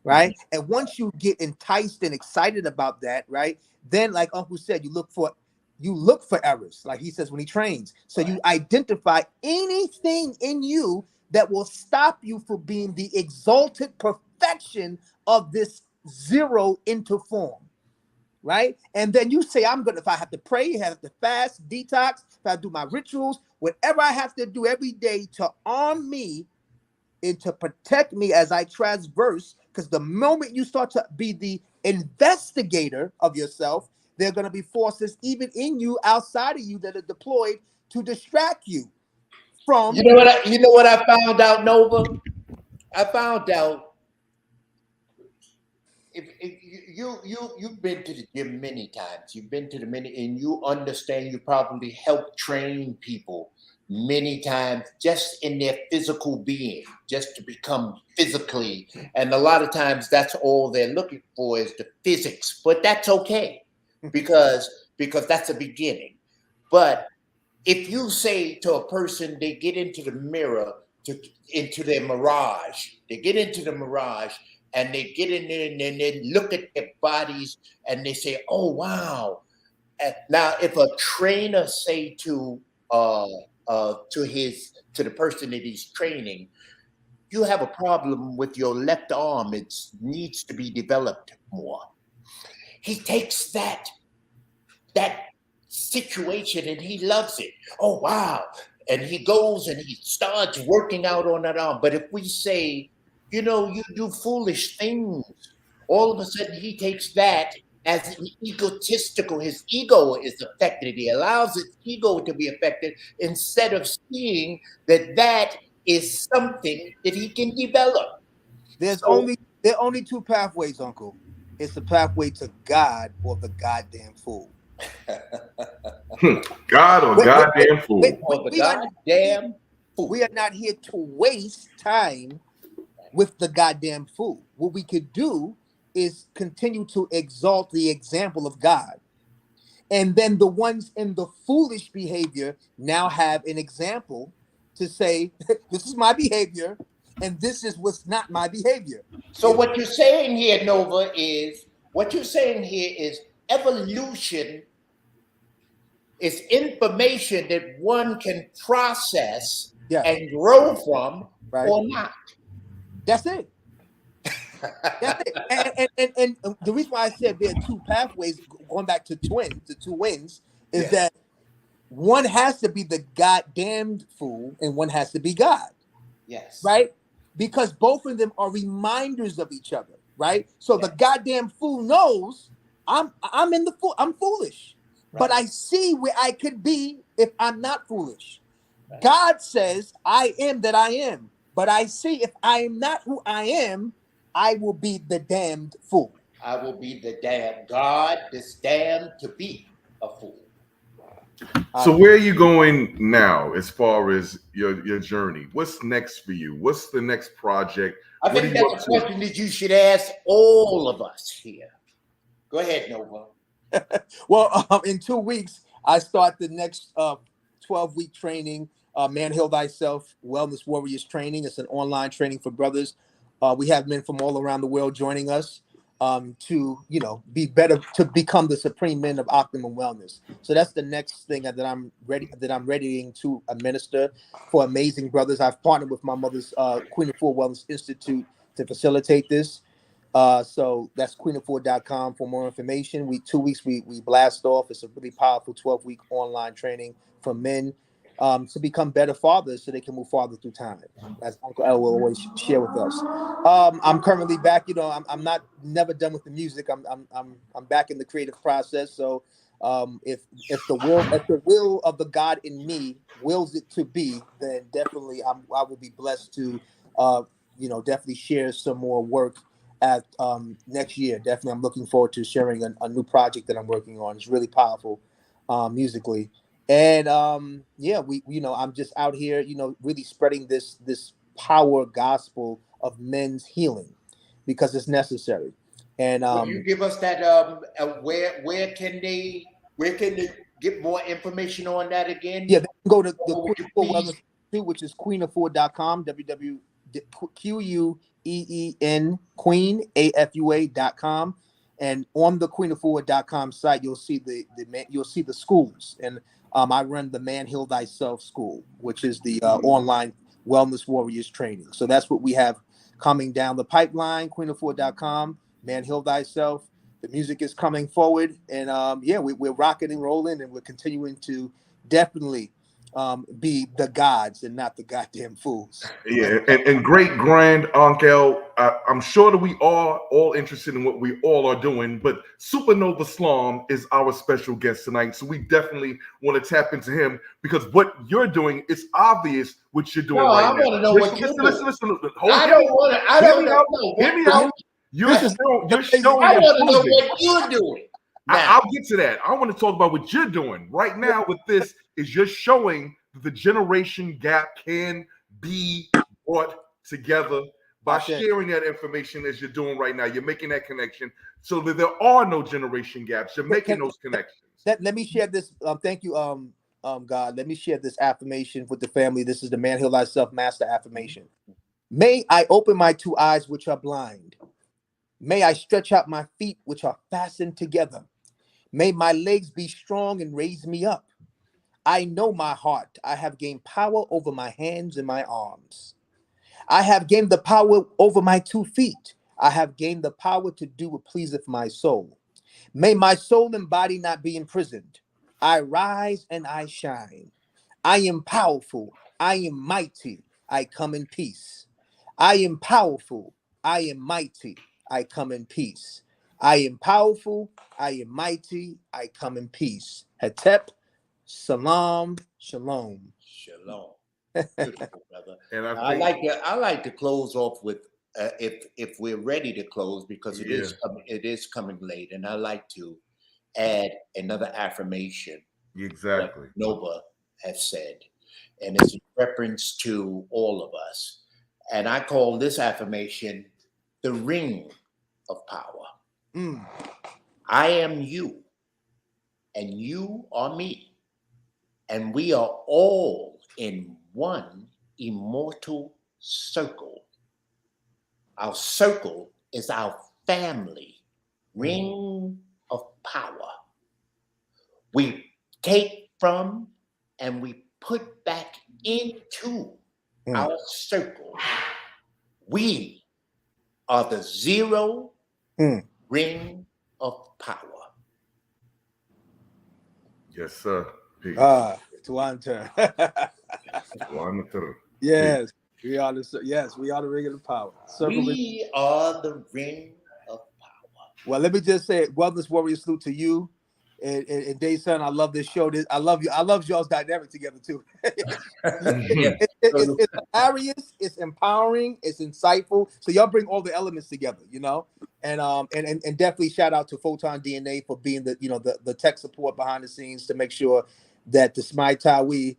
right? And once you get enticed and excited about that, right, then, like Uncle said, you look for errors, like he says when he trains. So you identify anything in you that will stop you from being the exalted perfection of this zero into form, right? And then you say, I'm gonna, if I have to pray, I have to fast, detox, if I do my rituals, whatever I have to do every day to arm me and to protect me as I transverse, because the moment you start to be the investigator of yourself, there are going to be forces even in you, outside of you, that are deployed to distract you from. You know what I found out, Nova? I found out if you've been to the gym many times. You've been to the many, and you understand. You probably help train people many times just in their physical being, just to become physically. And a lot of times that's all they're looking for is the physics, but that's okay because that's a beginning. But if you say to a person, they get into the mirror, into their mirage, they get into the mirage and they get in there and then they look at their bodies and they say, oh, wow. And now, if a trainer say to the person that he's training, you have a problem with your left arm, it needs to be developed more. He takes that situation and he loves it. Oh, wow. And he goes and he starts working out on that arm. But if we say, you know, you do foolish things, all of a sudden he takes that as an egotistical, his ego is affected. He allows his ego to be affected instead of seeing that is something that he can develop. There are only two pathways, Uncle. It's the pathway to God or the goddamn fool. God or goddamn fool. Fool. We are not here to waste time with the goddamn fool. What we could do is continue to exalt the example of God. And then the ones in the foolish behavior now have an example to say, this is my behavior, and this is what's not my behavior. So what you're saying here, Nova, is evolution is information that one can process and grow from or not. That's it. That's it. And the reason why I said there are two pathways, going back to the two wins, is that one has to be the goddamned fool and one has to be God. Yes. Right? Because both of them are reminders of each other. Right? So the goddamn fool knows I'm foolish. Right. But I see where I could be if I'm not foolish. Right. God says, I am that I am. But I see if I am not who I am, I will be the damned fool. I will be the damned God that's damned to be a fool. So where are you going now as far as your journey? What's next for you? What's the next project? I think that's a question that you should ask all of us here. Go ahead, Nova. Well, in 2 weeks, I start the next 12-week training, Man Heal Thyself Wellness Warriors training. It's an online training for brothers. We have men from all around the world joining us to, be better, to become the supreme men of optimum wellness. So that's the next thing that I'm readying to administer for amazing brothers. I've partnered with my mother's Queen of Four Wellness Institute to facilitate this. So that's queenoffour.com for more information. 2 weeks we blast off. It's a really powerful 12-week online training for men to become better fathers so they can move farther through time, as Uncle L will always share with us. I'm currently back. I'm never done with the music. I'm back in the creative process. So if the will of the God in me wills it to be, then definitely I will be blessed to definitely share some more work at next year. Definitely, I'm looking forward to sharing a new project that I'm working on. It's really powerful musically. And I'm just out here, really spreading this power gospel of men's healing because it's necessary. And will you give us that where can they get more information on that again? Yeah, they can go to the Queen of Four Wellness Institute, which is queenoffour.com, www.queen queenafua.com. And on the queenoffour.com site, you'll see the schools. And I run the Man Heal Thyself School, which is the online wellness warriors training. So that's what we have coming down the pipeline. Queenoffour.com, Man Heal Thyself. The music is coming forward, and we're rocking and rolling, and we're continuing to definitely be the gods and not the goddamn fools. Yeah, and great grand Uncle, I'm sure that we are all interested in what we all are doing, but Supa Nova Slom is our special guest tonight, so we definitely want to tap into him because what you're doing is obvious. What you're doing right now. I want to know what you're doing. Listen. I don't know. Hear me out. You're showing. I want to know what you're doing. I'll get to that. I want to talk about what you're doing right now with this. Is you're showing that the generation gap can be brought together by sharing that information as you're doing right now. You're making that connection so that there are no generation gaps. You're making those connections. Let me share this. Thank you, God. Let me share this affirmation with the family. This is the Man Heal Thyself Master Affirmation. May I open my two eyes which are blind. May I stretch out my feet which are fastened together. May my legs be strong and raise me up. I know my heart. I have gained power over my hands and my arms. I have gained the power over my 2 feet. I have gained the power to do what pleaseth my soul. May my soul and body not be imprisoned. I rise and I shine. I am powerful. I am mighty. I come in peace. I am powerful. I am mighty. I come in peace. I am powerful. I am mighty. I come in peace. Hetep, salam, shalom. Shalom. Beautiful, brother. And I like to close off with if we're ready to close, because it is coming late, and I like to add another affirmation. Exactly. What Nova has said, and it's in reference to all of us. And I call this affirmation the ring of power. I am you, and you are me, and we are all in one immortal circle. Our circle is our family ring of power. We take from and we put back into our circle. We are the zero ring of power. Yes, sir. Peace. Tuanta. Tuanta. Yes, we are the we are the ring of the power. We are the ring of power. Well, let me just say, Wellness Warrior, salute to you. And Day Son, I love this show. I love you. I love y'all's dynamic together too. It's hilarious. It's empowering. It's insightful. So y'all bring all the elements together, you know. And definitely shout out to Photon DNA for being the tech support behind the scenes to make sure that the Smai Tawi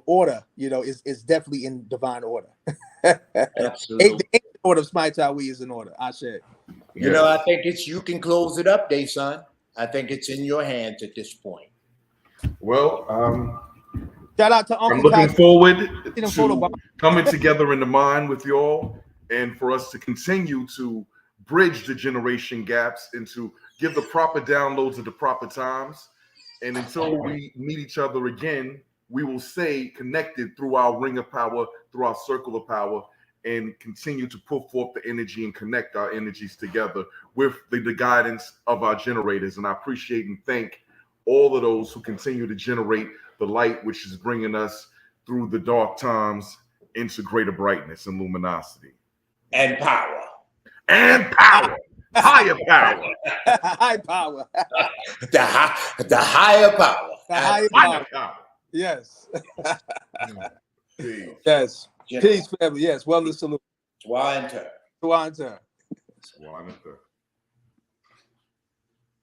order is definitely in divine order. Absolutely. The order of Smai Tawi is in order. I said. You know, I think you can close it up, Day Son. I think it's in your hands at this point. Well, shout out to Uncle I'm looking forward to coming Bob. together in the mind with y'all, and for us to continue to bridge the generation gaps and to give the proper downloads at the proper times. And until we meet each other again, we will stay connected through our ring of power, through our circle of power, and continue to put forth the energy and connect our energies together with the guidance of our generators. And I appreciate and thank all of those who continue to generate the light, which is bringing us through the dark times into greater brightness and luminosity. And power. And power. Higher power. High power. The higher power. The higher power. Yes. Peace. Yes. Peace, family. Yes. Wellness salute. Twanta. Twanta. Twanta.